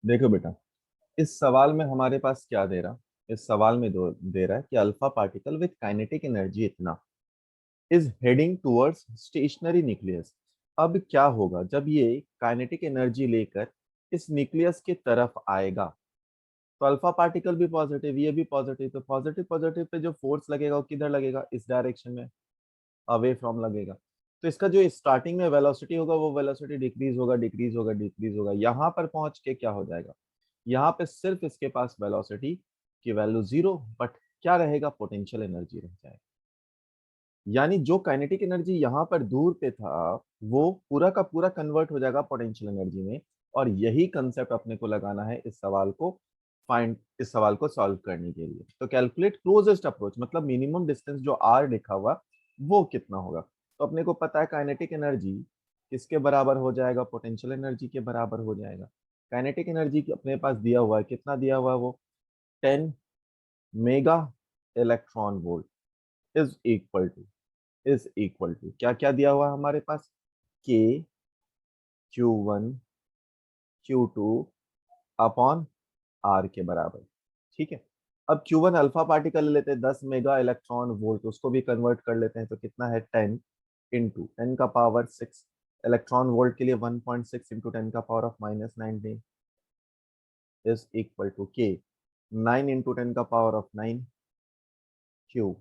देखो बेटा, इस सवाल में हमारे पास क्या दे रहा, इस सवाल में दे रहा है कि alpha particle with kinetic energy इतना is heading towards stationary nucleus. अब क्या होगा जब ये काइनेटिक एनर्जी लेकर इस न्यूक्लियस की तरफ आएगा? तो अल्फा पार्टिकल भी पॉजिटिव, ये भी पॉजिटिव, तो पॉजिटिव पॉजिटिव पे जो फोर्स लगेगा वो किधर लगेगा? इस डायरेक्शन में, अवे फ्रॉम लगेगा। तो इसका जो स्टार्टिंग में वेलोसिटी होगा वो वेलोसिटी डिक्रीज होगा, डिक्रीज होगा, डिक्रीज होगा। यहाँ पर पहुंच के क्या हो जाएगा? यहाँ पे सिर्फ इसके पास वेलोसिटी की वैल्यू जीरो, बट क्या रहेगा? पोटेंशियल एनर्जी रह जाएगा। यानी जो काइनेटिक एनर्जी यहाँ पर दूर पे था वो पूरा का पूरा कन्वर्ट हो जाएगा पोटेंशियल एनर्जी में। और यही कंसेप्ट अपने को लगाना है इस सवाल को सॉल्व करने के लिए। तो कैलकुलेट क्लोजेस्ट अप्रोच, मतलब मिनिमम डिस्टेंस जो आर लिखा हुआ वो कितना होगा। तो अपने को पता है काइनेटिक एनर्जी किसके बराबर हो जाएगा? पोटेंशियल एनर्जी के बराबर हो जाएगा। काइनेटिक एनर्जी अपने पास दिया हुआ है, कितना दिया हुआ है वो? 10 mega electron volt is equal to क्या क्या दिया हुआ है हमारे पास? के, Q1 Q2 अपॉन आर के बराबर। ठीक है। अब Q1 अल्फा पार्टिकल ले लेते हैं, 10 मेगा इलेक्ट्रॉन वोल्ट, उसको भी कन्वर्ट कर लेते हैं। तो कितना है? 10 इंटू 10 का पावर 6। इलेक्ट्रॉन वोल्ट के लिए 1.6 इंटू 10 का power of -19 is equal to के। 9 इंटू 10 का पावर ऑफ 9 क्यू।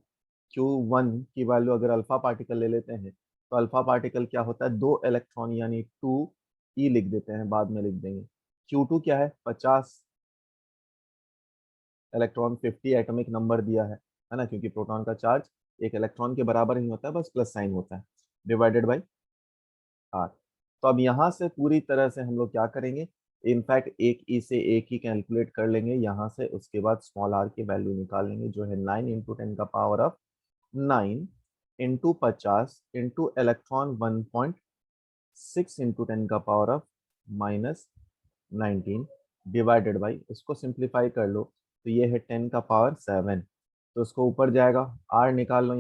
Q1 की वैल्यू अगर अल्फा पार्टिकल ले लेते हैं तो अल्फा पार्टिकल क्या होता है? 2 इलेक्ट्रॉन, यानी 2 ई लिख देते हैं, बाद में लिख देंगे। Q2 क्या है? 50 इलेक्ट्रॉन, 50 एटॉमिक नंबर दिया है ना, क्योंकि प्रोटॉन का चार्ज एक इलेक्ट्रॉन के बराबर ही होता है, बस प्लस साइन होता है, डिवाइडेड बाई आर। तो अब यहाँ से पूरी तरह से हम लोग क्या करेंगे? इनफैक्ट एक ई से एक ही कैलकुलेट कर लेंगे यहाँ से, उसके बाद स्मॉल आर की वैल्यू निकाल लेंगे, जो है 9 इंटू 10 का पावर ऑफ -19 डिवाइडेड बाई, इसको सिंप्लीफाई कर लो तो ये है 10 का पावर 7। तो उसको ऊपर जाएगा, आर निकाल लो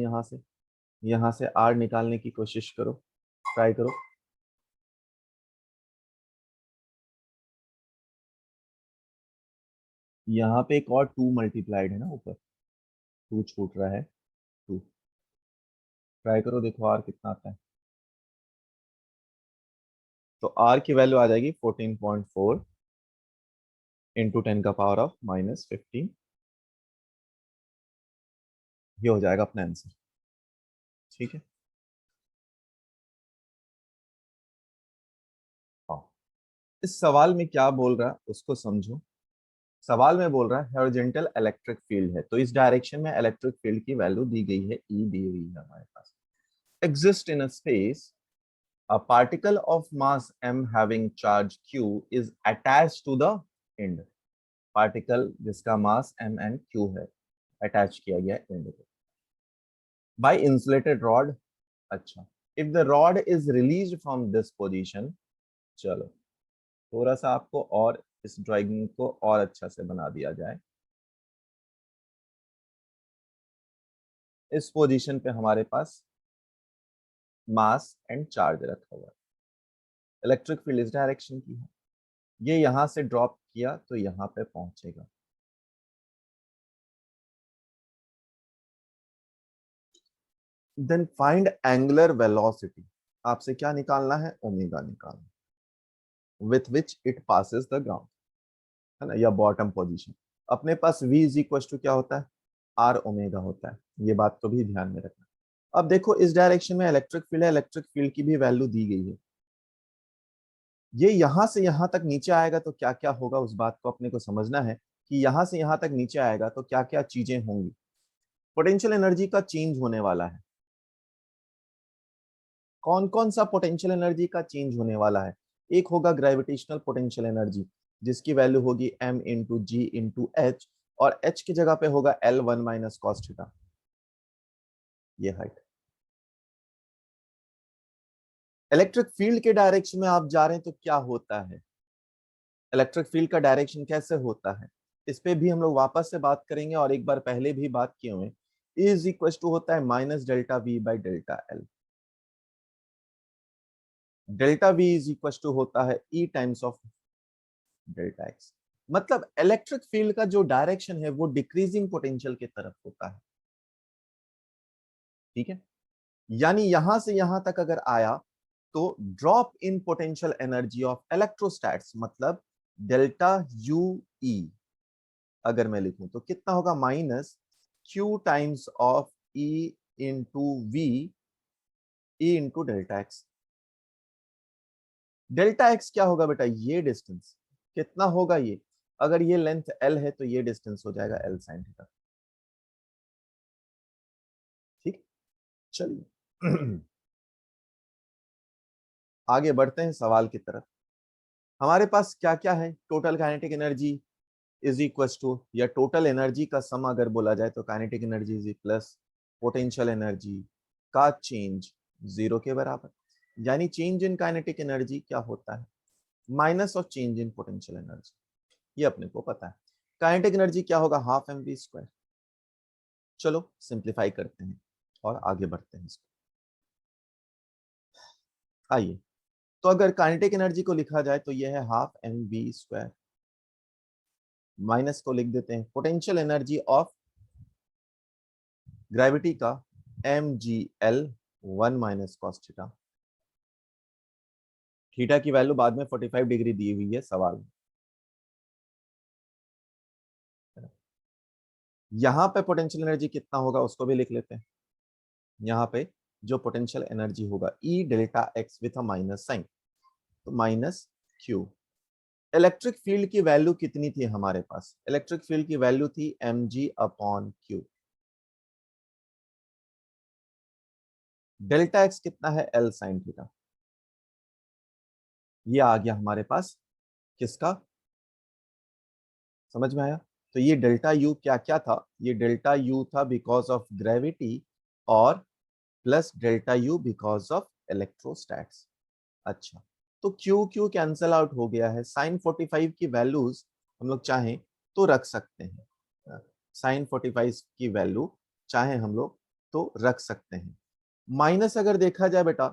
यहाँ से आर निकालने की कोशिश करो, ट्राई करो। यहाँ पे एक और 2 मल्टीप्लाइड है ना, ऊपर 2 छूट रहा है, 2। ट्राई करो, देखो आर कितना आता है। तो आर की वैल्यू आ जाएगी 14.4 इंटू 10 का पावर ऑफ -15। ये हो जाएगा अपना आंसर। ठीक है। हाँ, इस सवाल में क्या बोल रहा है उसको समझो। सवाल में बोल रहा है हॉरिजॉन्टल इलेक्ट्रिक फील्ड है, तो इस डायरेक्शन में इलेक्ट्रिक फील्ड की वैल्यू दी गई है, ई दी हुई है हमारे पास। Exist in a space a particle of mass m having charge q is attached to the end। Particle जिसका मास m एंड q है, अटैच किया गया एंड पे बाय इंसुलेटेड रॉड। अच्छा, if the rod is release from this position, चलो थोड़ा सा आपको और इस ड्राइंग को और अच्छा से बना दिया जाए। इस पोजीशन पे हमारे पास मास एंड चार्ज रखा हुआ है, इलेक्ट्रिक फील्ड इस डायरेक्शन की है, ये यहां से ड्रॉप किया तो यहाँ पे पहुंचेगा। Then find angular velocity. आपसे क्या निकालना है? ओमेगा निकालना, with which it passes the ground, है ना, या बॉटम पोजीशन। अपने पास v इज इक्वल टू क्या होता है? आर ओमेगा होता है, ये बात को भी ध्यान में रखना। अब देखो इस डायरेक्शन में इलेक्ट्रिक फील्ड है, इलेक्ट्रिक फील्ड की भी वैल्यू दी गई है। ये यहां से यहां तक नीचे आएगा तो क्या क्या होगा, उस बात को अपने को समझना है कि यहां से यहां तक नीचे आएगा तो क्या क्या चीजें होंगी। पोटेंशियल एनर्जी का चेंज होने वाला है। कौन कौन सा पोटेंशियल एनर्जी का चेंज होने वाला है? एक होगा ग्रेविटेशनल पोटेंशियल एनर्जी, जिसकी वैल्यू होगी m into g into h, और h की जगह पे होगा L1 - cos थीटा, ये हाइट। इलेक्ट्रिक फील्ड के डायरेक्शन में आप जा रहे हैं तो क्या होता है? इलेक्ट्रिक फील्ड का डायरेक्शन कैसे होता है, इस पे भी हम लोग वापस से बात करेंगे, और एक बार पहले भी बात किए हुए। इज इक्वल टू होता है -डेल्टा v/डेल्टा l। Delta v is equal to होता है E times of delta X. मतलब इलेक्ट्रिक फील्ड का जो डायरेक्शन है वो डिक्रीजिंग पोटेंशियल की तरफ होता है, ठीक है। यानी यहां से यहां तक अगर आया तो drop in potential energy of electrostatics मतलब डेल्टा यू ई, अगर मैं लिखूं तो कितना होगा, minus q times of E into V, E into delta x. Delta x क्या होगा बेटा, ये डिस्टेंस कितना होगा, ये अगर ये लेंथ एल है तो ये डिस्टेंस हो जाएगा एल साइन थीटा, ठीक। चलिए आगे बढ़ते हैं सवाल की तरफ। हमारे पास क्या क्या है, total kinetic energy is equal to, या टोटल एनर्जी का सम अगर बोला जाए तो kinetic energy is plus potential energy का चेंज जीरो के बराबर। यानी चेंज इन काइनेटिक एनर्जी क्या होता है, minus of change in potential energy, ये अपने को पता है। काइनेटिक एनर्जी क्या होगा, हाफ एम वी स्क्वायर। चलो सिंप्लीफाई करते हैं और आगे बढ़ते हैं इसको। आइए, तो अगर काइनेटिक एनर्जी को लिखा जाए तो यह है half m v square, minus को लिख देते हैं पोटेंशियल एनर्जी ऑफ ग्रेविटी का m g l 1 - cos theta. Theta की वैल्यू बाद में 45 डिग्री दी हुई है सवाल में। यहां पे पोटेंशियल एनर्जी कितना होगा उसको भी लिख लेते हैं। यहाँ पे जो पोटेंशियल एनर्जी होगा E delta x with a minus sign, तो माइनस क्यू। इलेक्ट्रिक फील्ड की वैल्यू कितनी थी हमारे पास, इलेक्ट्रिक फील्ड की वैल्यू थी m g upon q. Delta x कितना है, एल साइन थीटा। ये आ गया हमारे पास किसका, समझ में आया। तो ये डेल्टा यू क्या क्या था, ये डेल्टा यू था बिकॉज ऑफ ग्रेविटी, और plus delta U because of electrostatics. अच्छा, तो क्यू क्यू कैंसल आउट हो गया है। साइन 45 की वैल्यूज हम लोग चाहें तो रख सकते हैं, साइन 45 की वैल्यू चाहे हम लोग तो रख सकते हैं। माइनस अगर देखा जाए बेटा,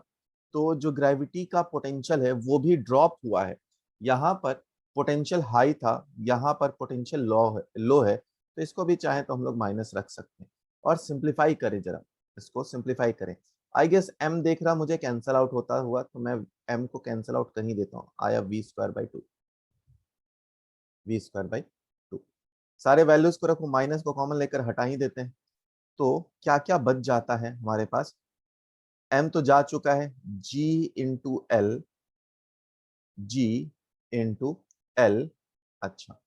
तो जो ग्रेविटी का पोटेंशियल है वो भी ड्रॉप हुआ है। यहाँ पर पोटेंशियल हाई था, यहाँ पर पोटेंशियल लो है, तो इसको भी चाहे तो हम लोग माइनस रख सकते हैं। और सिंप्लीफाई करें जरा, इसको सिंप्लीफाई करें। आई गेस एम देख रहा मुझे कैंसल आउट होता हुआ, तो मैं एम को कैंसल आउट कर ही देता हूँ। आया v square by two, v square by two. सारे वैल्यूज को रखो, माइनस को कॉमन लेकर हटा ही देते हैं। तो क्या क्या बच जाता है हमारे पास, एम तो जा चुका है, जी इंटू एल, जी इंटू एल। अच्छा,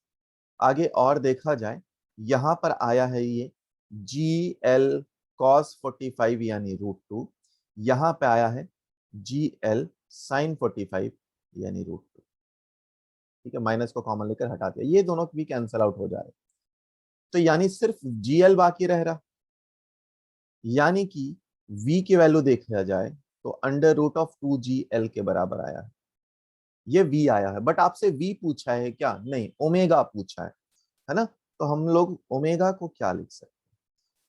आगे और देखा जाए, यहां पर आया है ये जी एल कॉस 45 यानी √2, यहां पे आया है जी एल साइन 45 यानी √2। ठीक है, माइनस को कॉमन लेकर हटा दिया, ये दोनों भी कैंसल आउट हो जा रहे, तो यानी सिर्फ जी एल बाकी रह रहा। यानी कि v की वैल्यू देखा जाए तो √2 GL के बराबर आया है, ये v आया है। बट आपसे v पूछा है क्या, नहीं, ओमेगा पूछा है ना। तो हम लोग ओमेगा को क्या लिख सकते हैं,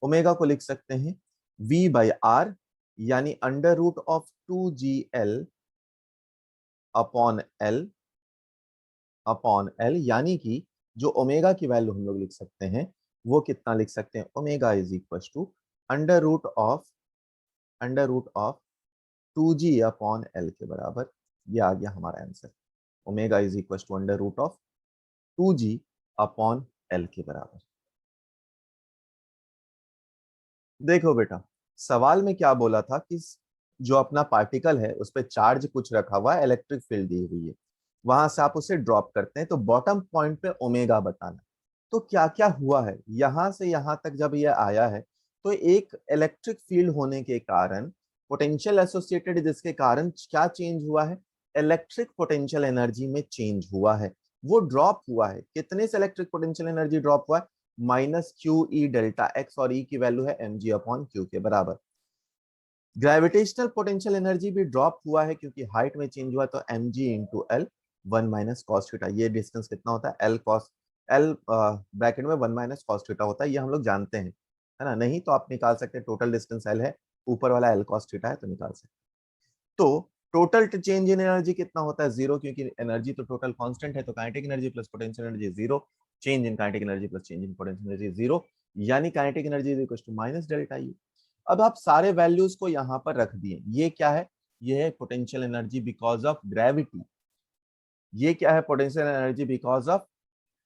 ओमेगा को लिख सकते हैं v/r, यानी √2 GL अपॉन एल, यानी कि जो ओमेगा की वैल्यू हम लोग लिख सकते हैं वो कितना लिख सकते हैं, omega is equal to under root of 2g upon L के बराबर। ये आ गया हमारा answer, omega is equal to under root of 2g upon L के बराबर। देखो बेटा, सवाल में क्या बोला था कि जो अपना पार्टिकल है उस पर चार्ज कुछ रखा हुआ है, इलेक्ट्रिक फील्ड दी हुई है, वहां से आप उसे ड्रॉप करते हैं तो बॉटम पॉइंट पे ओमेगा बताना। तो क्या क्या हुआ है, यहां से यहां तक जब यह आया है तो एक इलेक्ट्रिक फील्ड होने के कारण पोटेंशियल एसोसिएटेड, जिसके कारण क्या चेंज हुआ है, इलेक्ट्रिक पोटेंशियल एनर्जी में चेंज हुआ है, वो ड्रॉप हुआ है। कितने से इलेक्ट्रिक पोटेंशियल एनर्जी ड्रॉप हुआ है, -QE डेल्टा एक्स, और ई की वैल्यू है mg अपॉन क्यू के बराबर। ग्रेविटेशनल पोटेंशियल एनर्जी भी ड्रॉप हुआ है क्योंकि हाइट में चेंज हुआ, तो mg into L 1 - cos theta. ये डिस्टेंस कितना होता है, एल ब्रैकेट में 1 - cos थीटा होता है, ये हम लोग जानते हैं, है ना। नहीं तो आप निकाल सकते हैं, टोटल डिस्टेंस एल है, ऊपर वाला एल cos थीटा है, तो निकाल सकते हैं। तो टोटल चेंज इन एनर्जी कितना होता है? जीरो, क्योंकि एनर्जी तो टोटल कांस्टेंट है, तो kinetic energy plus potential energy zero, change in kinetic energy plus change in potential energy zero, यानी kinetic energy is equal to minus delta U. अब आप सारे वैल्यूज को यहाँ पर रख दिए। ये क्या है? ये है potential energy because of gravity. ये क्या है? Potential energy because of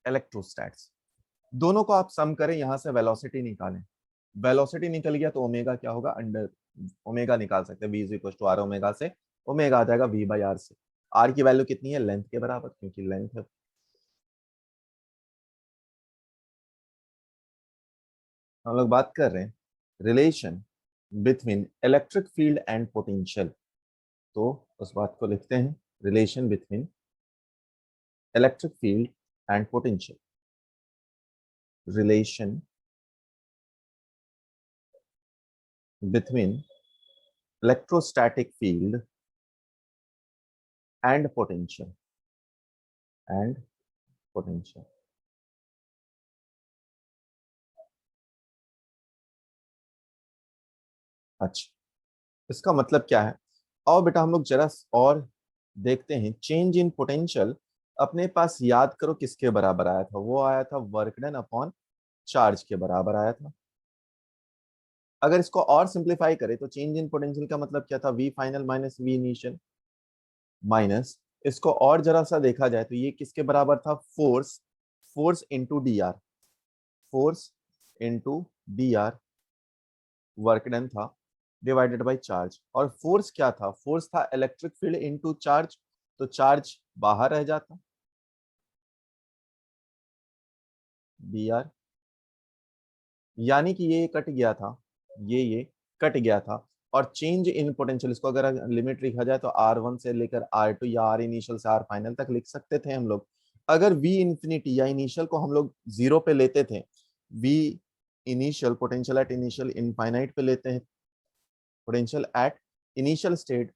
electrostatics. दोनों को आप सम करें, यहां से वेलोसिटी निकालें। वेलोसिटी निकल गया तो ओमेगा क्या होगा? अंडर ओमेगा निकाल सकते हैं, v is equal to R omega से। ओमेगा आ जाएगा v बाई आर से। आर की वैल्यू कितनी है? लेंथ के बराबर, क्योंकि लेंथ है। हम लोग बात कर रहे हैं relation between electric field and potential, तो उस बात को लिखते हैं relation between electric field and potential. Relation between electrostatic field and potential and potential। अच्छा, इसका मतलब क्या है? और बेटा हम लोग जरा और देखते हैं। चेंज इन पोटेंशियल अपने पास याद करो किसके बराबर आया था? वो आया था वर्क डन अपॉन चार्ज के बराबर आया था। अगर इसको और सिंप्लीफाई करें तो चेंज इन पोटेंशियल का मतलब क्या था? V final minus v initial, minus इसको और जरा सा देखा जाए तो ये किसके बराबर था? Force, force into D R, force into D R work done था डिवाइडेड बाय चार्ज। और फोर्स क्या था? फोर्स था इलेक्ट्रिक फील्ड इनटू चार्ज, तो चार्ज बाहर रह जाता, बी आर, यानी कि ये कट गया था, ये कट गया था। और चेंज इन पोटेंशियल, इसको अगर लिमिट लिखा जाए तो R1 से लेकर R2 या R इनिशियल से R फाइनल तक लिख सकते थे हम लोग। अगर V इंफिनिटी या इनिशियल को हम लोग जीरो पे लेते थे, V initial potential at initial infinite पे लेते हैं, पोटेंशियल एट इनिशियल स्टेट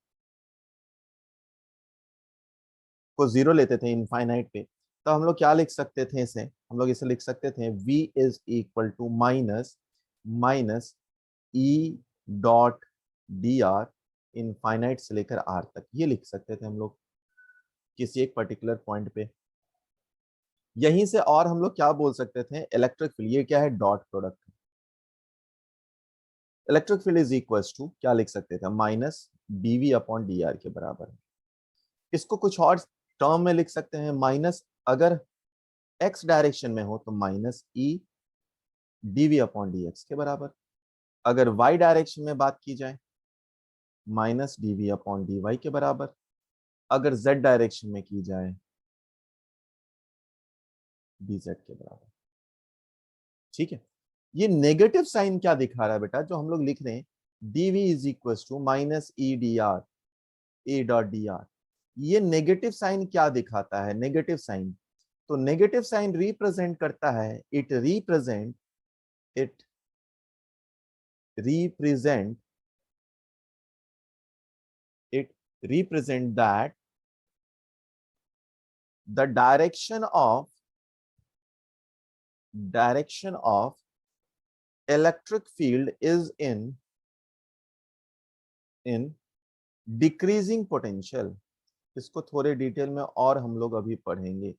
को जीरो लेते थे इनफाइनाइट पे, तो हम लोग क्या लिख सकते थे इसे? हम लोग इसे लिख सकते थे v is equal to minus minus E dot d r infinite से लेकर आर तक, ये लिख सकते थे हम लोग किसी एक पर्टिकुलर पॉइंट पे। यहीं से और हम लोग क्या बोल सकते थे? इलेक्ट्रिक फील्ड, ये क्या है? Dot product. Electric field is equal to क्या लिख सकते थे? Minus d v upon d r के बराबर है। इसको कुछ और टर्म में लिख सकते हैं, माइनस अगर एक्स डायरेक्शन में हो तो minus E d v upon d x के बराबर। अगर वाई डायरेक्शन में बात की जाए, minus d v upon d y के बराबर। अगर जेड डायरेक्शन में की जाए, डी जेड के बराबर। ठीक है, ये नेगेटिव साइन क्या दिखा रहा है बेटा? जो हम लोग लिख रहे हैं d v is equal to minus E d r a dot d r, ये नेगेटिव साइन क्या दिखाता है? नेगेटिव साइन, तो नेगेटिव साइन रिप्रेजेंट करता है, it represent it represent that the direction of electric field is in decreasing potential। इसको थोड़े detail में और हम लोग अभी पढ़ेंगे।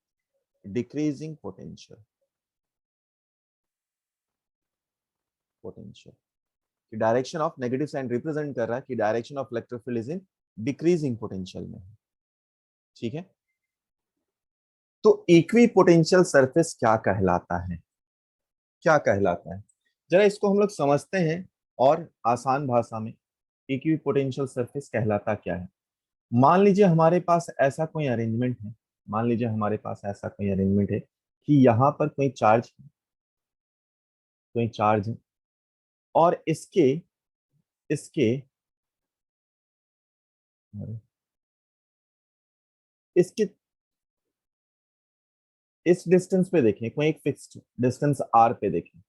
डिक्रीजिंग पोटेंशियल, पोटेंशियल कि direction of negative sign represent कर रहा है कि direction of electric field is in decreasing potential में। ठीक है, तो इक्वी पोटेंशियल सरफेस क्या कहलाता है? क्या कहलाता है? जरा इसको हम लोग समझते हैं और आसान भाषा में। इक्वी पोटेंशियल सरफेस कहलाता क्या है? मान लीजिए हमारे पास ऐसा कोई अरेंजमेंट है, मान लीजिए हमारे पास ऐसा कोई अरेंजमेंट है कि यहाँ पर कोई चार्ज है और इसके इसके इसके इस डिस्टेंस पे देखें, कोई एक फिक्स्ड डिस्टेंस आर पे देखें,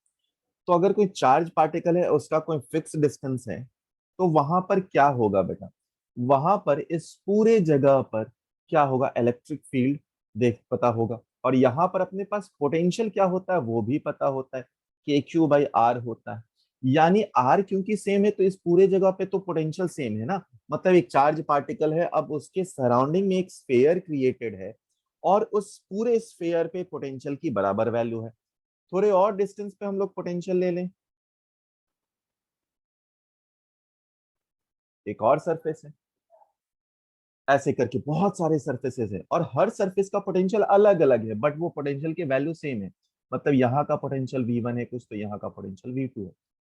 तो अगर कोई चार्ज पार्टिकल है, उसका कोई फिक्स डिस्टेंस है, तो वहां पर क्या होगा बेटा? वहां पर इस पूरे जगह पर क्या होगा? इलेक्ट्रिक फील्ड देख पता होगा। और यहाँ पर अपने पास पोटेंशियल क्या होता है वो भी पता होता है, के क्यू बाई आर होता है। यानी आर क्योंकि सेम है तो इस पूरे जगह पे तो पोटेंशियल सेम है ना, मतलब एक चार्ज पार्टिकल है, अब उसके सराउंडिंग में एक स्फीयर क्रिएटेड है और उस पूरे स्फीयर पे पोटेंशियल की बराबर वैल्यू है। थोड़े और डिस्टेंस पे हम लोग पोटेंशियल ले लें, एक और सरफेस है, ऐसे करके बहुत सारे सरफेसेस है और हर सरफेस का पोटेंशियल अलग अलग है, बट वो पोटेंशियल के वैल्यू सेम है। मतलब यहाँ का पोटेंशियल V1 है कुछ, तो यहाँ का पोटेंशियल V2 है।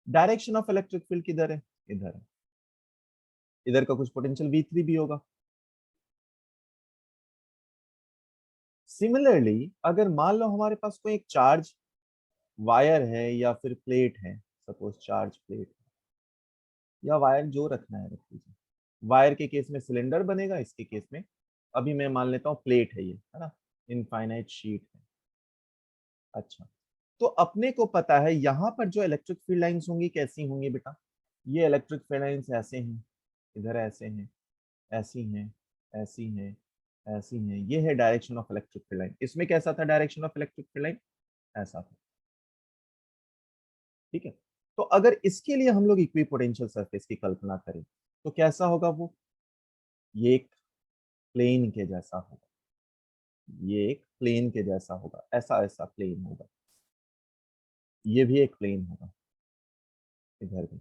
डायरेक्शन ऑफ इलेक्ट्रिक फील्ड किधर है, इधर है, इधर का कुछ पोटेंशियल V3 भी होगा। सिमिलरली अगर मान लो हमारे पास कोई एक चार्ज वायर है या फिर प्लेट है, सपोज चार्ज प्लेट या वायर जो रखना है रख लीजिए। वायर के केस में सिलेंडर बनेगा, इसके केस में अभी मैं मान लेता हूँ प्लेट है ये, है ना, इनफाइनाइट शीट है। अच्छा, तो अपने को पता है यहाँ पर जो इलेक्ट्रिक फील्ड लाइंस होंगी कैसी होंगी बेटा, ये इलेक्ट्रिक फील्ड लाइंस ऐसे हैं, इधर ऐसे हैं, ऐसी हैं, ऐसी हैं, ऐसी हैं, ये है direction of electric field line. इसमें कैसा था direction of electric field line, ऐसा था। ठीक है, तो अगर इसके लिए हम लोग इक्विपोटेंशियल सरफेस की कल्पना करें तो कैसा होगा वो, ये एक प्लेन के जैसा होगा, ये एक प्लेन के जैसा होगा, ऐसा ऐसा प्लेन होगा, ये भी एक प्लेन होगा, इधर भी।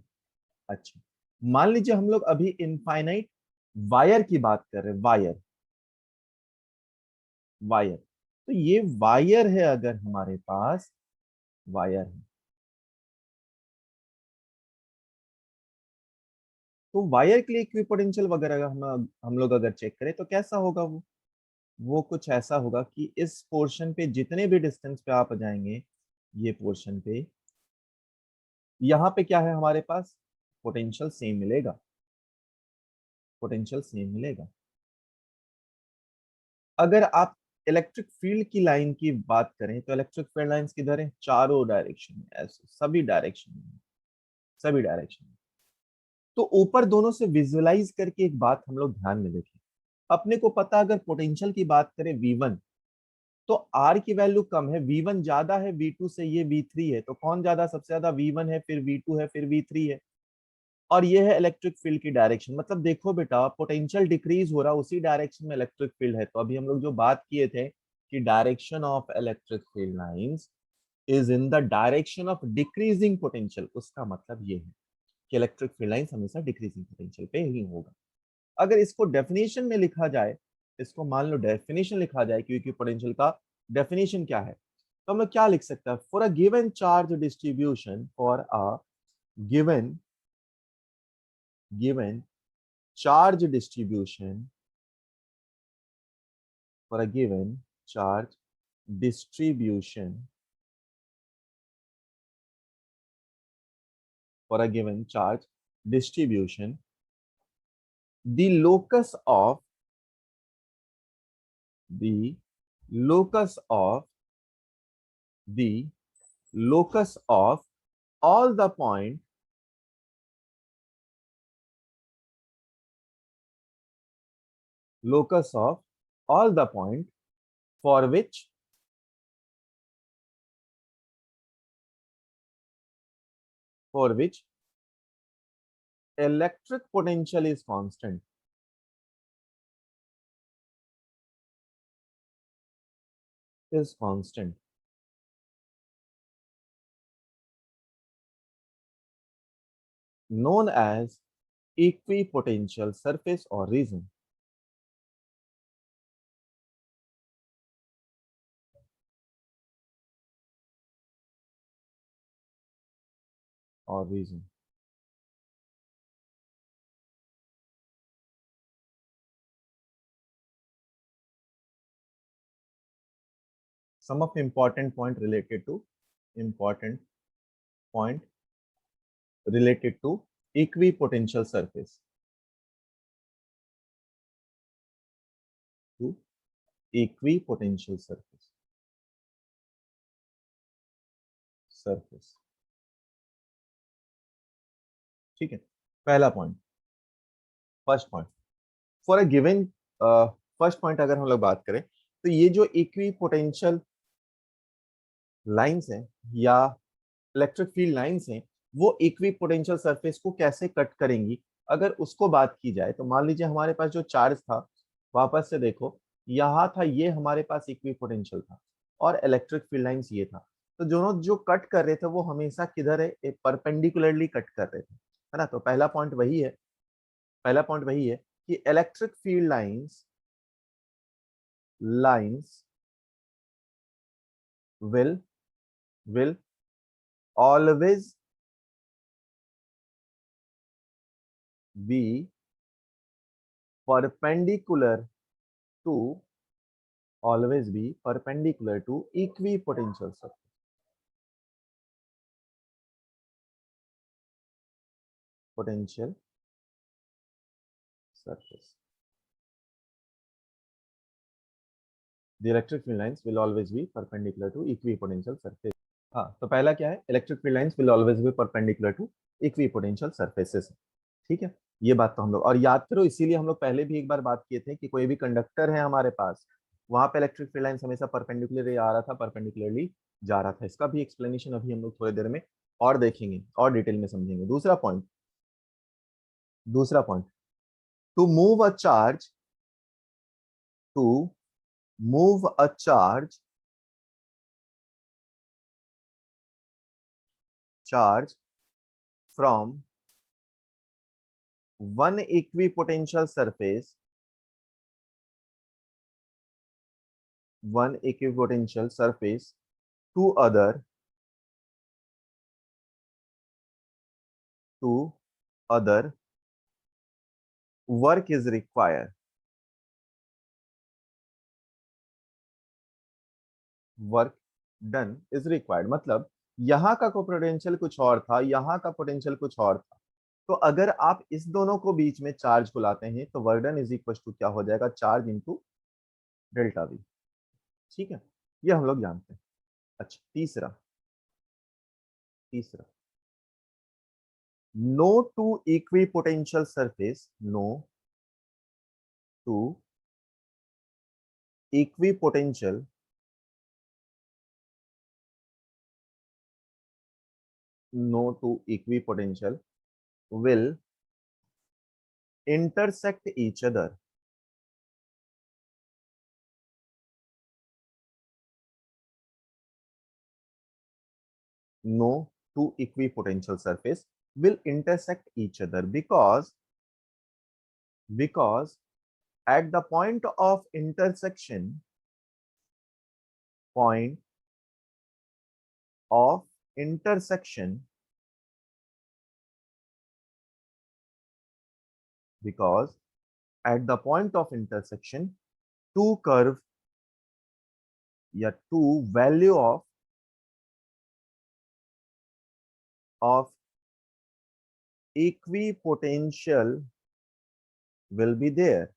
अच्छा, मान लीजिए हम लोग अभी इनफाइनाइट वायर की बात कर रहे हैं, वायर, वायर, तो ये वायर है, अगर हमारे पास वायर है तो वायर के लिए इक्विपोटेंशियल वगैरह हम लोग अगर चेक करें तो कैसा होगा वो कुछ ऐसा होगा कि इस पोर्शन पे जितने भी डिस्टेंस पे आप जाएंगे, ये पोर्शन पे, यहाँ पे क्या है हमारे पास, पोटेंशियल सेम मिलेगा, पोटेंशियल सेम मिलेगा। अगर आप इलेक्ट्रिक फील्ड की लाइन की बात करें तो इलेक्ट्रिक फील्ड लाइंस किधर है, चारों डायरेक्शन में, ऐसे सभी डायरेक्शन में, सभी डायरेक्शन में। तो ऊपर दोनों से विजुअलाइज करके एक बात हम लोग ध्यान में देखें, अपने को पता अगर पोटेंशियल की बात करें V1, तो R की वैल्यू कम है, V1 ज्यादा है V2 से, ये V3 है, तो कौन ज्यादा, सबसे ज्यादा V1 है, फिर V2 है, फिर V3 है। और ये है इलेक्ट्रिक फील्ड की डायरेक्शन, मतलब देखो बेटा पोटेंशियल डिक्रीज हो रहा है, उसी डायरेक्शन में इलेक्ट्रिक फील्ड है। तो अभी हम लोग जो बात किए थे कि direction of electric field lines is in the direction of decreasing potential, उसका मतलब ये है कि इलेक्ट्रिक फील्ड लाइंस हमेशा डिक्रीजिंग पोटेंशियल पे ही होगा। अगर इसको डेफिनेशन में लिखा जाए, इसको मान लो डेफिनेशन लिखा जाए, क्योंकि पोटेंशियल का डेफिनेशन क्या है, तो हम लोग क्या लिख सकते हैं, for a given charge distribution, for a given given charge distribution, for a given charge distribution, for a given charge distribution, the locus of the locus of the locus of all the point, locus of all the point for which electric potential is constant, is constant, known as equipotential surface or region, or region. Some of important point related to important point related to equipotential surface, to equipotential surface। ठीक है, पहला point, first point, for a given, first point अगर हम लोग बात करें तो ये जो इक्विपोटेंशियल लाइंस हैं या इलेक्ट्रिक फील्ड लाइंस हैं, वो इक्वी पोटेंशियल सरफेस को कैसे कट करेंगी, अगर उसको बात की जाए तो मान लीजिए हमारे पास जो चार्ज था, वापस से देखो, यहाँ था, ये हमारे पास इक्वी पोटेंशियल था और इलेक्ट्रिक फील्ड लाइंस ये था। तो दोनों जो कट कर रहे थे वो हमेशा किधर है, परपेंडिकुलरली कट कर रहे थे, है ना। तो पहला पॉइंट वही है, पहला पॉइंट वही है कि electric field lines will will always be perpendicular to equipotential surface. Potential surface. The electric field lines will always be perpendicular to equipotential surface. हाँ, तो पहला क्या है, electric field lines will always be perpendicular to equipotential surfaces. ठीक है, ये बात तो हम लोग, और याद करो इसीलिए हम लोग पहले भी एक बार बात किए थे कि कोई भी कंडक्टर है हमारे पास, वहां पे इलेक्ट्रिक फील्ड लाइंस हमेशा परपेंडिकुलरली आ रहा था, परपेंडिकुलरली जा रहा था। इसका भी एक्सप्लेनेशन अभी हम लोग थोड़ी देर में और देखेंगे और डिटेल में समझेंगे। दूसरा point, to move a charge to move a charge from one equipotential surface to other work is required, work done is required. मतलब यहाँ का को पोटेंशियल कुछ और था, यहाँ का पोटेंशियल कुछ और था, तो अगर आप इस दोनों को बीच में चार्ज को लाते हैं तो work done is equal to क्या हो जाएगा, चार्ज इनटू डेल्टा वी। ठीक है, ये हम लोग जानते हैं। अच्छा, तीसरा, no two equipotential surface, no two equipotential no two equipotential will intersect each other. No two equipotential surface will intersect each other because at the point of intersection because at the point of intersection two curve या two value of equipotential will be there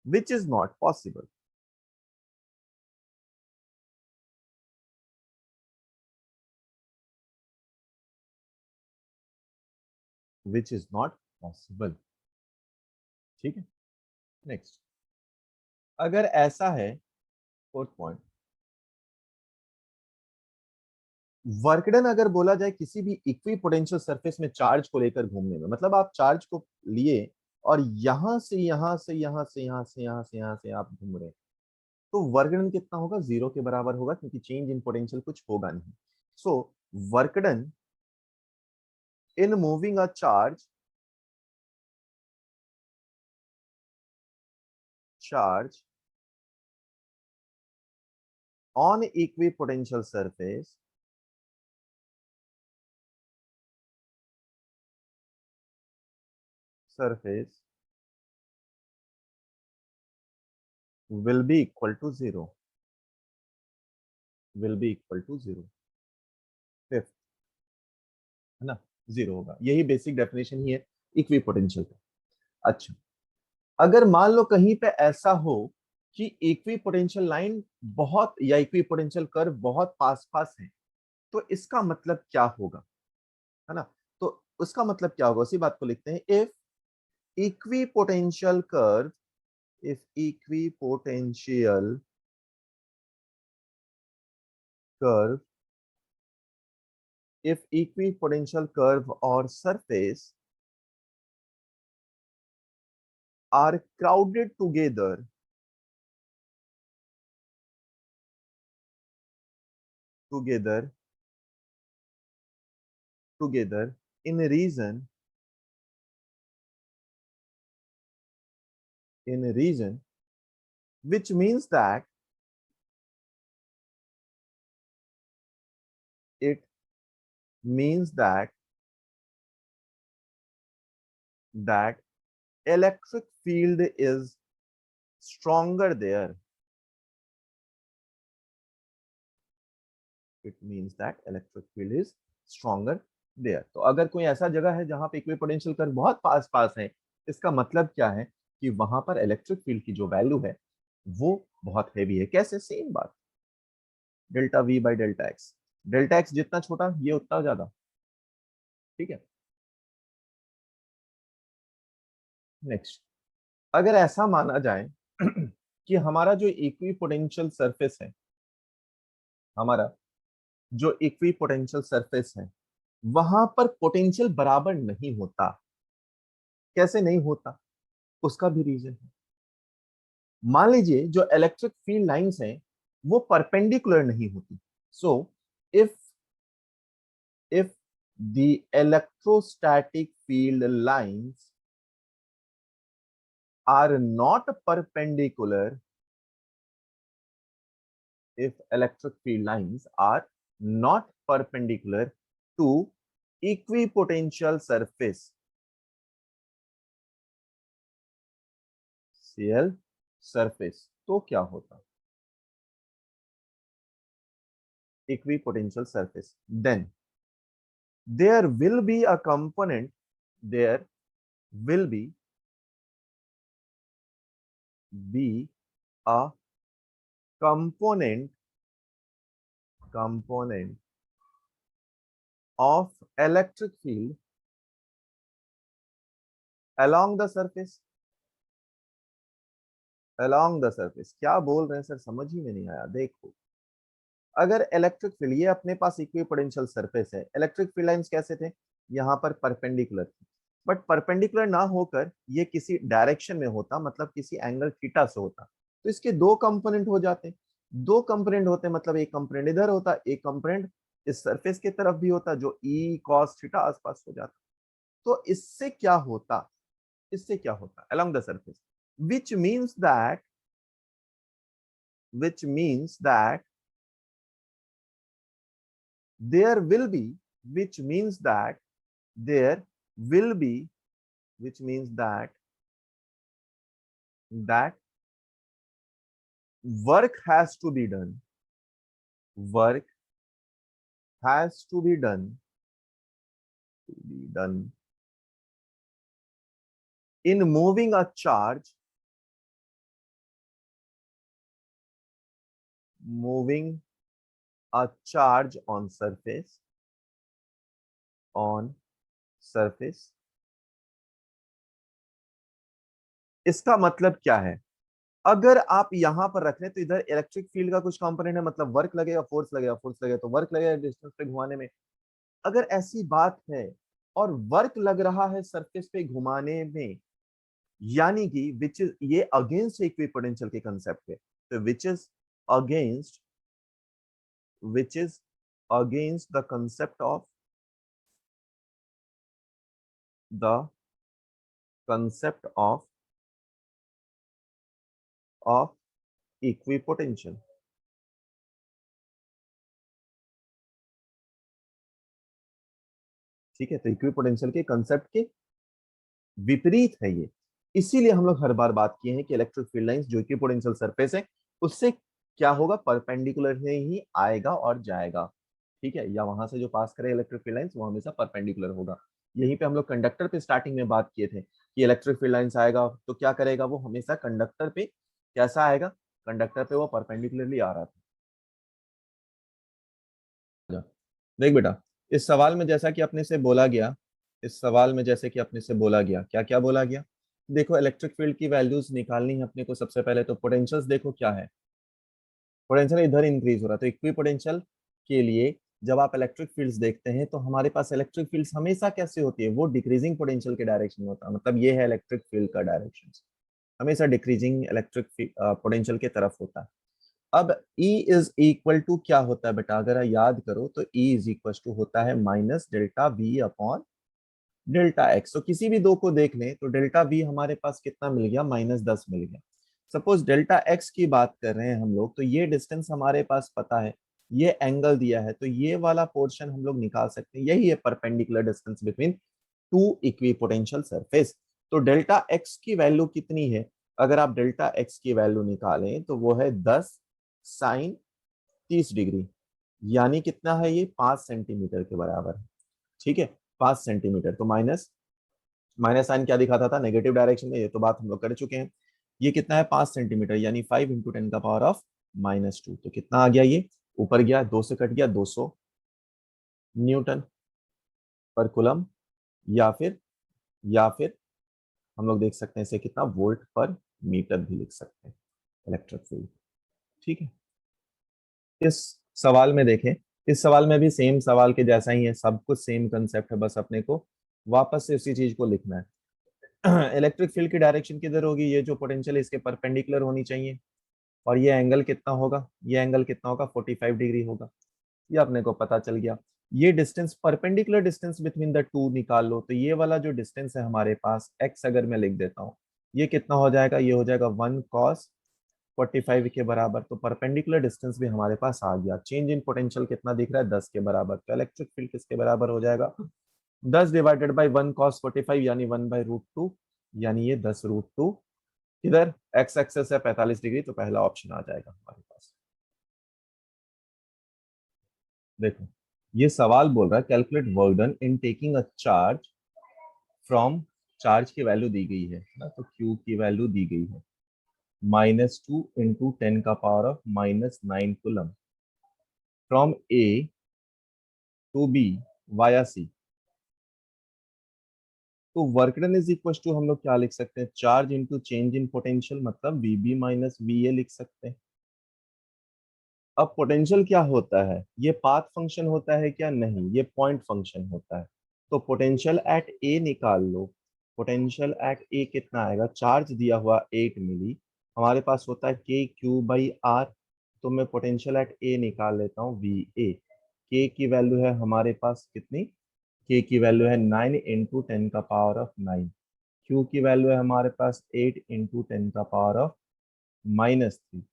which is not possible, which is not possible। ठीक है, next, अगर ऐसा है, fourth point, work done अगर बोला जाए किसी भी इक्वी पोटेंशियल सरफेस में चार्ज को लेकर घूमने में, मतलब आप चार्ज को लिए और यहां से यहां से यहां से यहां से यहां से यहां से आप घूम रहे हैं, तो वर्कडन कितना होगा, जीरो के बराबर होगा, क्योंकि चेंज इन पोटेंशियल कुछ होगा नहीं। So work done in moving a charge on equipotential surface will be equal to zero, fifth, है ना, जीरो होगा। यही बेसिक डेफिनेशन ही है इक्विपोटेंशियल का। अच्छा, अगर मान लो कहीं पे ऐसा हो कि इक्विपोटेंशियल लाइन बहुत या इक्विपोटेंशियल कर्व बहुत पास पास है, तो इसका मतलब क्या होगा, है ना। तो उसका मतलब क्या होगा, उसी बात को लिखते हैं, if equipotential curve, if equipotential curve, if equipotential curve or surface are crowded together in a region which means that it means that electric field is stronger there. It means that electric field is stronger there. तो अगर कोई ऐसा जगह है जहां पे equipotential curve बहुत पास पास है, इसका मतलब क्या है कि वहां पर इलेक्ट्रिक फील्ड की जो वैल्यू है वो बहुत हैवी है। कैसे? सेम बात, delta we by delta x जितना छोटा ये उतना ज्यादा। ठीक है, नेक्स्ट, अगर ऐसा माना जाए कि हमारा जो इक्विपोटेंशियल सरफेस है, हमारा जो इक्विपोटेंशियल सरफेस है वहां पर पोटेंशियल बराबर नहीं होता। कैसे नहीं होता? उसका भी रीजन है। मान लीजिए जो इलेक्ट्रिक फील्ड लाइंस हैं वो परपेंडिकुलर नहीं होती। So if the electrostatic field lines are not perpendicular, if electric field lines are not perpendicular to equipotential surface CL surface, तो क्या होता? Equipotential surface, then there will be a component, there will be a component of electric field along the surface. क्या बोल रहे हैं sir, समझ ही में नहीं आया। देखो, अगर इलेक्ट्रिक फील्ड, ये अपने पास इक्विपोटेंशियल सरफेस है, इलेक्ट्रिक फील्ड लाइंस कैसे थे? यहाँ पर परपेंडिकुलर थी, बट परपेंडिकुलर ना होकर ये किसी डायरेक्शन में होता, मतलब किसी एंगल थीटा से होता, तो इसके दो कंपोनेंट हो जाते। दो कंपोनेंट होते मतलब एक कंपोनेंट इधर होता, एक कंपोनेंट इस सरफेस की तरफ भी होता, जो ई कॉस थीटा आसपास हो जाता। तो इससे क्या होता? along the surface, which means that there will be that work has to be done in moving a charge on surface। इसका मतलब क्या है? अगर आप यहां पर रख लें तो इधर इलेक्ट्रिक फील्ड का कुछ कंपोनेंट है, मतलब वर्क लगेगा, फोर्स लगेगा तो वर्क लगेगा डिस्टेंस पे घुमाने में। अगर ऐसी बात है और वर्क लग रहा है सरफेस पे घुमाने में, यानी कि विच इज, ये अगेंस्ट इक्विपोटेंशियल के कंसेप्ट है, तो which is against the concept of equipotential. ठीक है, तो इक्विपोटेंशियल के कंसेप्ट के विपरीत है ये। इसीलिए हम लोग हर बार बात किए हैं कि इलेक्ट्रिक फील्ड लाइंस जो इक्विपोटेंशियल सरफेस है उससे क्या होगा, परपेंडिकुलर में ही आएगा और जाएगा। ठीक है, या वहां से जो पास करे इलेक्ट्रिक फील्ड लाइंस वो हमेशा परपेंडिकुलर होगा। यहीं पे हम लोग कंडक्टर पे स्टार्टिंग में बात किए थे कि इलेक्ट्रिक फील्ड लाइंस आएगा तो क्या करेगा, वो हमेशा कंडक्टर पे कैसा आएगा, कंडक्टर पे वो परपेंडिकुलरली आ रहा था। देख बेटा, इस सवाल में जैसा कि अपने से बोला गया, क्या क्या बोला गया? देखो, इलेक्ट्रिक फील्ड की वैल्यूज निकालनी है अपने को। सबसे पहले तो पोटेंशियल्स देखो क्या है, पोटेंशियल इधर इंक्रीज हो रहा है तो इक्वी पोटेंशियल के लिए जब आप इलेक्ट्रिक फील्ड्स देखते हैं तो हमारे पास इलेक्ट्रिक फील्ड्स हमेशा कैसे होती है, वो डिक्रीजिंग पोटेंशियल के डायरेक्शन में होता है। मतलब ये है इलेक्ट्रिक फील्ड का डायरेक्शन, हमेशा डिक्रीजिंग इलेक्ट्रिक पोटेंशियल की तरफ होता है। अब E इज इक्वल टू क्या होता है बेटा, अगर याद करो तो E इज इक्वल टू होता है minus delta V upon delta x. तो किसी भी दो को देख लें तो डेल्टा V हमारे पास कितना मिल गया, -10 मिल गया। सपोज डेल्टा एक्स की बात कर रहे हैं हम लोग, तो ये डिस्टेंस हमारे पास पता है, ये एंगल दिया है, तो ये वाला पोर्शन हम लोग निकाल सकते हैं, यही है perpendicular distance between two equipotential surface. तो डेल्टा एक्स की वैल्यू कितनी है, अगर आप डेल्टा एक्स की वैल्यू निकालें तो वो है 10 साइन 30 डिग्री, यानी कितना है ये 5 सेंटीमीटर के बराबर है। ठीक है, 5 सेंटीमीटर। तो माइनस माइनस साइन क्या दिखाता था, नेगेटिव डायरेक्शन में, ये तो बात हम लोग कर चुके हैं। ये कितना है 5 सेंटीमीटर, यानी 5 इंटू 10 का पावर ऑफ -2। तो कितना आ गया, ये ऊपर गया, 2 से कट गया, 200 न्यूटन पर कूलम, या फिर हम लोग देख सकते हैं इसे कितना, वोल्ट पर मीटर भी लिख सकते हैं इलेक्ट्रिक फील्ड। ठीक है, इस सवाल में देखें, इस सवाल में भी सेम सवाल के जैसा ही है, सब कुछ सेम कंसेप्ट है, बस अपने को वापस से उसी चीज को लिखना है। इलेक्ट्रिक फील्ड की डायरेक्शन किधर होगी, ये जो पोटेंशियल है इसके परपेंडिकुलर होनी चाहिए, और ये एंगल कितना होगा, ये एंगल कितना होगा, 45 डिग्री होगा। ये अपने को पता चल गया। ये distance, perpendicular distance between the two निकाल लो, तो ये वाला जो डिस्टेंस है हमारे पास, एक्स अगर मैं लिख देता हूँ, ये कितना हो जाएगा, ये हो जाएगा 1 cos 45 के बराबर। तो परपेंडिकुलर डिस्टेंस भी हमारे पास आ गया। चेंज इन पोटेंशियल कितना दिख रहा है, 10 के बराबर। तो इलेक्ट्रिक फील्ड किसके बराबर हो जाएगा, 10 डिवाइडेड बाई 1 cos 45, यानी 1/√2, यानी ये 10√2। इधर एक्स एक्सेस है 45 डिग्री, तो पहला ऑप्शन आ जाएगा हमारे पास। देखो, ये सवाल बोल रहा है calculate work done in taking a charge from, charge की वैल्यू दी गई है ना, तो क्यू की वैल्यू दी गई है -2 इंटू 10 का power of -9 coulomb from A to B via C. तो work done is equal to हम लोग क्या लिख सकते हैं, charge into change in potential, मतलब वीबी माइनस वीए लिख सकते हैं। अब पोटेंशियल क्या होता है, ये पाथ फंक्शन होता है क्या, नहीं, ये पॉइंट फंक्शन होता है। तो पोटेंशियल एट ए निकाल लो। पोटेंशियल एट ए कितना आएगा, चार्ज दिया हुआ 8 मिली, हमारे पास होता है Q/R। तो मैं पोटेंशियल एट ए निकाल लेता हूँ VA। के की वैल्यू है हमारे पास कितनी, के की वैल्यू है 9 इंटू 10 का पावर ऑफ 9। क्यू की वैल्यू है हमारे पास 8 इंटू 10 का power of -3,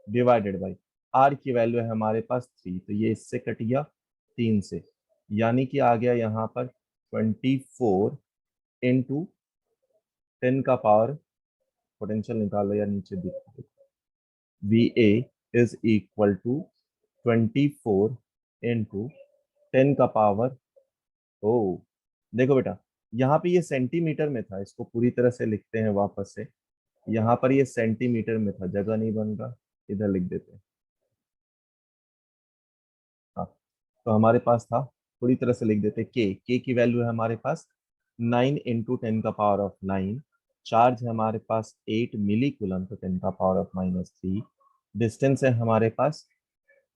divided by r की वैल्यू है हमारे पास 3, तो ये इससे कट गया 3 से, यानी कि आ गया यहाँ पर 24 इंटू 10 का पावर, पोटेंशियल निकालो या नीचे दिख, V A is equal to 24 into 10 का पावर। ओ देखो बेटा, यहाँ पे ये सेंटीमीटर में था, इसको पूरी तरह से लिखते हैं वापस से। यहाँ पर ये सेंटीमीटर में था, जगह नहीं बन रहा, इधर लिख देते हैं। हाँ, तो हमारे पास था, पूरी तरह से लिख देते, के की वैल्यू है हमारे पास 9 इंटू 10 का पावर ऑफ 9। चार्ज है हमारे पास 8 मिली कूलम, तो 10 का पावर ऑफ -3। डिस्टेंस है हमारे पास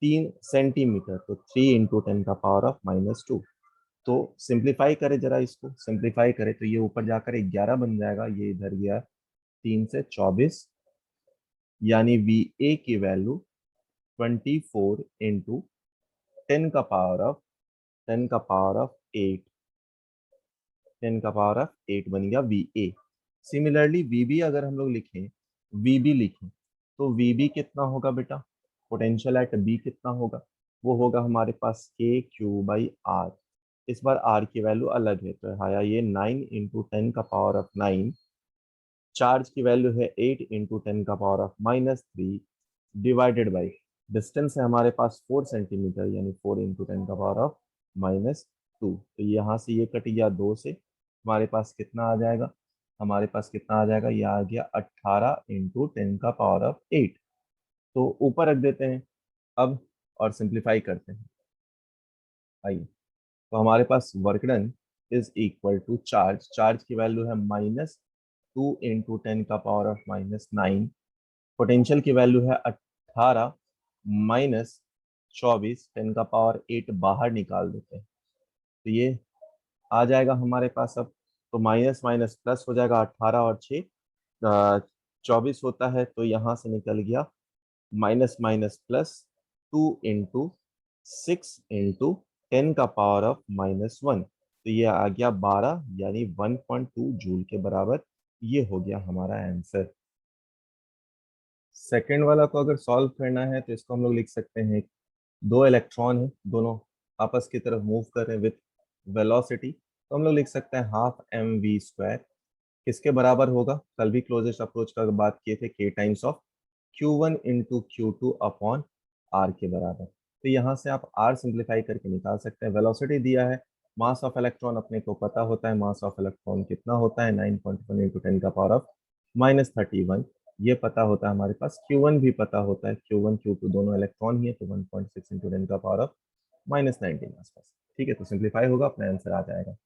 3 सेंटीमीटर, तो 3 इंटू 10 का पावर ऑफ -2। तो सिंप्लीफाई करें जरा, इसको सिंप्लीफाई करें तो ये ऊपर जाकर 11 बन जाएगा, ये इधर गया 3 से 24, यानी वी ए की वैल्यू 24 इंटू 10 का पावर ऑफ 8, 10 का पावर ऑफ 8 बन गया V A. Similarly V B अगर हम लोग लिखें, वी बी लिखें, तो वी बी कितना होगा बेटा, पोटेंशियल एट बी कितना होगा, वो होगा हमारे पास Q/R। इस बार R की वैल्यू अलग है, तो आया ये 9 इंटू 10 का पावर ऑफ 9। चार्ज की वैल्यू है 8 इंटू 10 का power of -3, divided by distance है हमारे पास 4 सेंटीमीटर, यानी 4 इंटू 10 का पावर ऑफ -2। तो यहाँ से ये कट गया 2 से, हमारे पास कितना आ जाएगा, हमारे पास कितना आ जाएगा, ये आ गया 18 इंटू 10 का पावर ऑफ 8। तो ऊपर रख देते हैं अब, और सिंप्लीफाई करते हैं। आइए, तो हमारे पास work done is equal to charge, charge की वैल्यू है -2 इंटू 10 का पावर ऑफ -9। पोटेंशियल की वैल्यू है 18 माइनस 24 10 का पावर 8 बाहर निकाल देते हैं तो ये आ जाएगा हमारे पास अब। तो माइनस माइनस प्लस हो जाएगा, 18 और 6 24 होता है, तो यहाँ से निकल गया minus minus plus 2 into 6 into 10 का पावर ऑफ -1, तो ये आ गया 12 यानी 1.2 जूल के बराबर। ये हो गया हमारा आंसर। सेकेंड वाला को अगर सॉल्व करना है तो इसको हम लोग लिख सकते हैं, दो इलेक्ट्रॉन है, दोनों आपस की तरफ मूव कर रहे हैं विथ वेलोसिटी, तो हम लोग लिख सकते हैं हाफ mv²। किसके बराबर होगा? कल भी क्लोजेस्ट अप्रोच का बात किए थे, k times of Q1 into Q2 upon R के बराबर। तो यहाँ से आप R सिंप्लीफाई करके निकाल सकते हैं। वेलोसिटी दिया है, मास ऑफ इलेक्ट्रॉन अपने को पता होता है, मास ऑफ इलेक्ट्रॉन कितना होता है 9.1 इंटू 10 का पावर ऑफ -31, ये पता होता है हमारे पास। Q1 भी पता होता है, Q1 Q2 दोनों इलेक्ट्रॉन ही है, तो 1.6 इंटू 10 का पावर ऑफ -19 आसपास। ठीक है, तो सिंप्लीफाई होगा, अपना आंसर आ जाएगा।